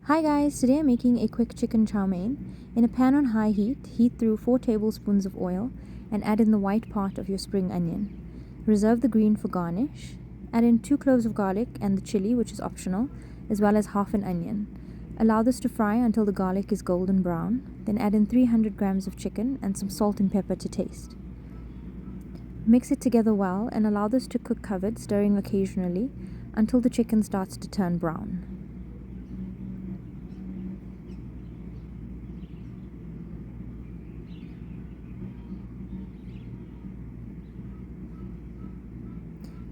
Hi guys, today I'm making a quick chicken chow mein. In a pan on high heat, heat through 4 tablespoons of oil and add in the white part of your spring onion. Reserve the green for garnish. Add in 2 cloves of garlic and the chilli, which is optional, as well as half an onion. Allow this to fry until the garlic is golden brown, then add in 300 grams of chicken and some salt and pepper to taste. Mix it together well and allow this to cook covered, stirring occasionally until the chicken starts to turn brown.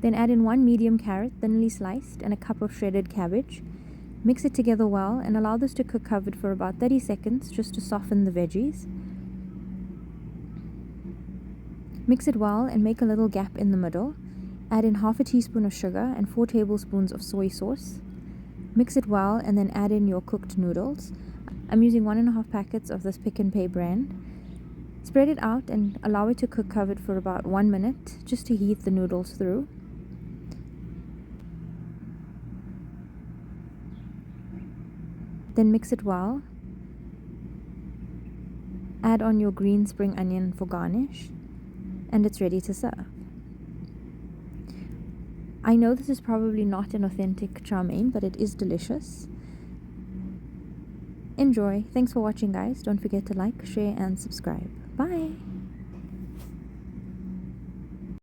Then add in 1 medium carrot, thinly sliced, and a cup of shredded cabbage. Mix it together well and allow this to cook covered for about 30 seconds just to soften the veggies. Mix it well and make a little gap in the middle. Add in half a teaspoon of sugar and 4 tablespoons of soy sauce. Mix it well and then add in your cooked noodles. I'm using 1.5 packets of this Pick and Pay brand. Spread it out and allow it to cook covered for about 1 minute just to heat the noodles through. Then mix it well. Add on your green spring onion for garnish, and it's ready to serve. I know this is probably not an authentic chow mein, but it is delicious. Enjoy. Thanks for watching, guys. Don't forget to like, share, and subscribe. Bye!